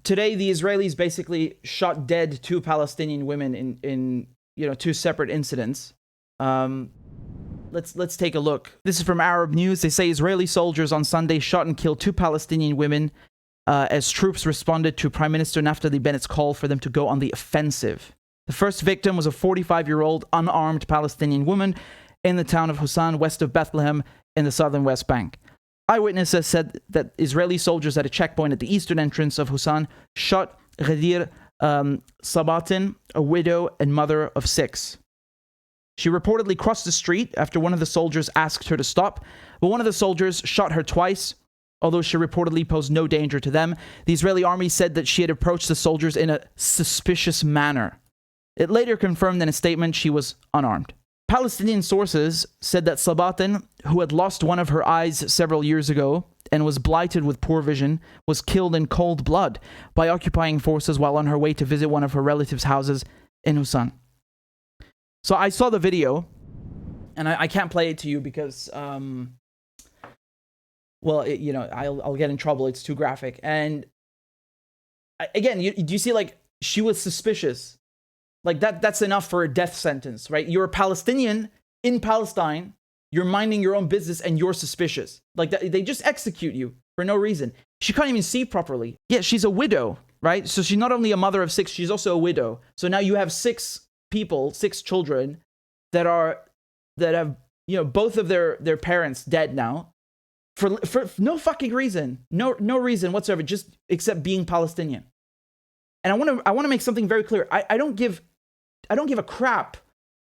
today the Israelis basically shot dead 2 Palestinian women in 2 separate incidents. Let's take a look. This is from Arab News. They say Israeli soldiers on Sunday shot and killed 2 Palestinian women as troops responded to Prime Minister Naftali Bennett's call for them to go on the offensive. The first victim was a 45-year-old unarmed Palestinian woman in the town of Husan, west of Bethlehem, in the southern West Bank. Eyewitnesses said that Israeli soldiers at a checkpoint at the eastern entrance of Husan shot Ghadir Sabatin, a widow and mother of 6. She reportedly crossed the street after one of the soldiers asked her to stop, but one of the soldiers shot her twice, although she reportedly posed no danger to them. The Israeli army said that she had approached the soldiers in a suspicious manner. It later confirmed in a statement she was unarmed. Palestinian sources said that Sabatin, who had lost one of her eyes several years ago and was blighted with poor vision, was killed in cold blood by occupying forces while on her way to visit one of her relatives' houses in Husan. So I saw the video, and I can't play it to you because, I'll get in trouble. It's too graphic. And again, do you see, like, she was suspicious? Like, that's enough for a death sentence, right? You're a Palestinian in Palestine, you're minding your own business, and you're suspicious. Like, they just execute you for no reason. She can't even see properly. Yeah, she's a widow, right? So she's not only a mother of 6, she's also a widow. So now you have 6 people, 6 children that have both of their parents dead now for no fucking reason, no reason whatsoever, just except being Palestinian. And I want to make something very clear. I don't give a crap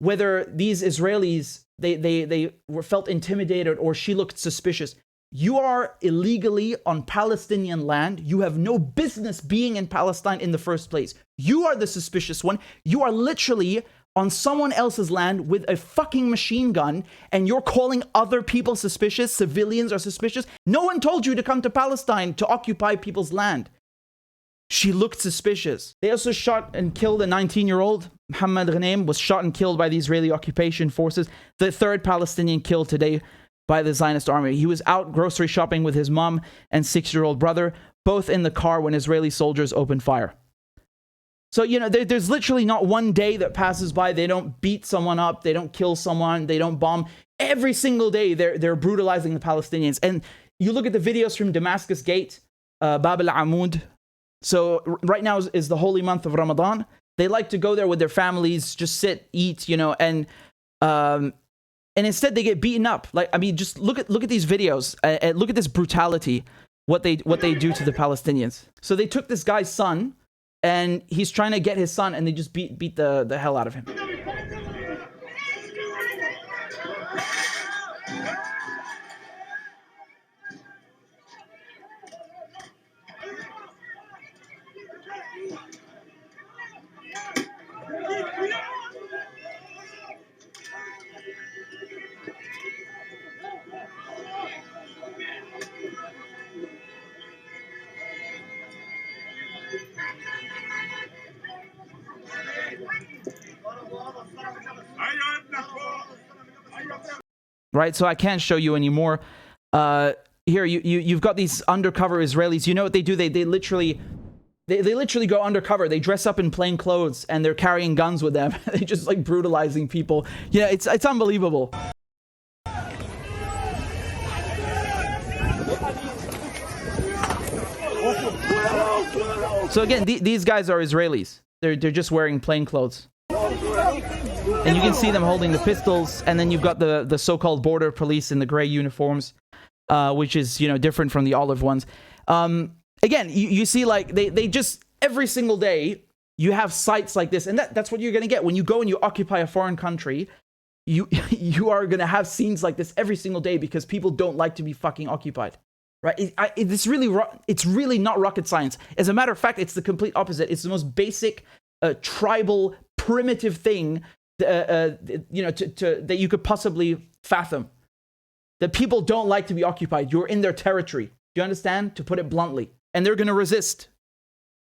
whether these Israelis they were felt intimidated or she looked suspicious. You are illegally on Palestinian land. You have no business being in Palestine in the first place. You are the suspicious one. You are literally on someone else's land with a fucking machine gun, and you're calling other people suspicious. Civilians are suspicious. No one told you to come to Palestine to occupy people's land. She looked suspicious. They also shot and killed a 19-year-old. Mohammed Ghanem was shot and killed by the Israeli occupation forces. The 3rd Palestinian killed today by the Zionist army. He was out grocery shopping with his mom and 6-year-old brother, both in the car when Israeli soldiers opened fire. So, there's literally not one day that passes by they don't beat someone up, they don't kill someone, they don't bomb. Every single day they're brutalizing the Palestinians. And you look at the videos from Damascus Gate, Bab al-Amud. So right now is the holy month of Ramadan. They like to go there with their families, just sit, eat, and instead they get beaten up. Just look at these videos. Look at this brutality. What they do to the Palestinians. So they took this guy's son, and he's trying to get his son, and they just beat the hell out of him. Right, so I can't show you anymore. Here, you've got these undercover Israelis. You know what they do? They literally go undercover. They dress up in plain clothes and they're carrying guns with them. They just like brutalizing people. Yeah, it's unbelievable. So again, these guys are Israelis. They're just wearing plain clothes. And you can see them holding the pistols, and then you've got the so-called border police in the gray uniforms, which is, different from the olive ones. Again, you see, like, they just, every single day, you have sites like this, and that's what you're going to get. When you go and you occupy a foreign country, you are going to have scenes like this every single day because people don't like to be fucking occupied. Right? It's really not rocket science. As a matter of fact, it's the complete opposite. It's the most basic, tribal, primitive thing that you could possibly fathom. That people don't like to be occupied. You're in their territory. Do you understand? To put it bluntly. And they're going to resist.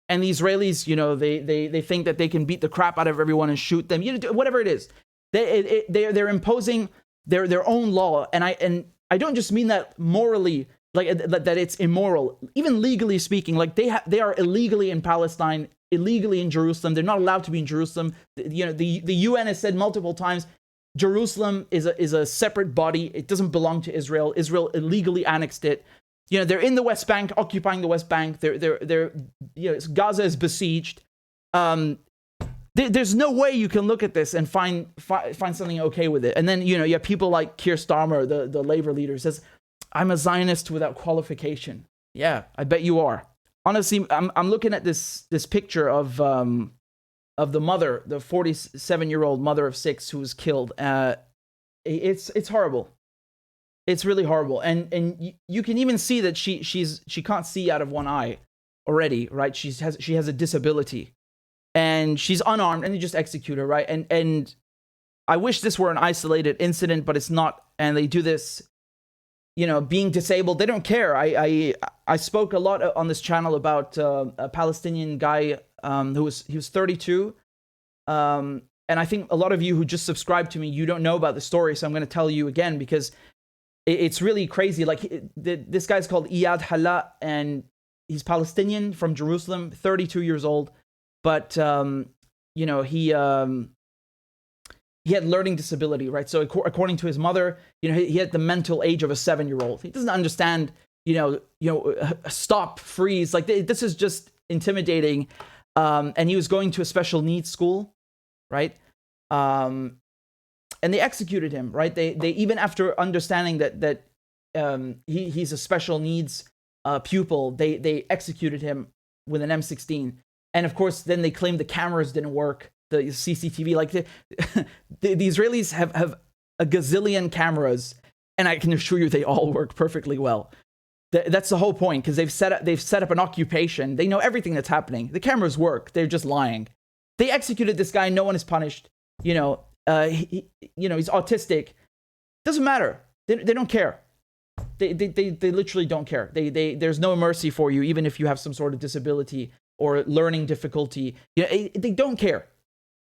And the Israelis, they think that they can beat the crap out of everyone and shoot them. Whatever it is. They're imposing their own law. And I don't just mean that morally. like that it's immoral, even legally speaking. Like they are illegally in Palestine, illegally in Jerusalem. They're not allowed to be in Jerusalem. You know, the UN has said multiple times, Jerusalem is a separate body. It doesn't belong to Israel. Israel illegally annexed it. You know, they're in the West Bank, occupying the West Bank. They're you know, Gaza is besieged. There's no way you can look at this and find something okay with it. And then, you know, you have people like Keir Starmer, the Labour leader, says, I'm a Zionist without qualification. Yeah, I bet you are. Honestly, I'm looking at this picture of the mother, the 47-year-old mother of 6 who was killed. It's horrible. It's really horrible. And you can even see that she can't see out of one eye already, right? She has a disability. And she's unarmed, and they just execute her, right? And I wish this were an isolated incident, but it's not. And they do this, you know, being disabled. They don't care. I spoke a lot on this channel about a Palestinian guy he was 32. And I think a lot of you who just subscribed to me, you don't know about the story. So I'm going to tell you again, because it's really crazy. Like this guy's called Iyad Hala, and he's Palestinian from Jerusalem, 32 years old. But, you know, he had learning disability, right? So according to his mother, you know, he had the mental age of a 7-year-old. He doesn't understand, you know, stop, freeze. Like this is just intimidating. And he was going to a special needs school, right? And they executed him, right? They even after understanding that he's a special needs pupil, they executed him with an M16. And of course, then they claimed the cameras didn't work, the CCTV. Like the Israelis have a gazillion cameras, and I can assure you they all work perfectly well. That's the whole point, because they've set up an occupation. They know everything that's happening. The cameras work. They're just lying. They executed this guy. No one is punished. You know, he's autistic. Doesn't matter. They don't care. They literally don't care. There's no mercy for you, even if you have some sort of disability or learning difficulty. You know, they don't care.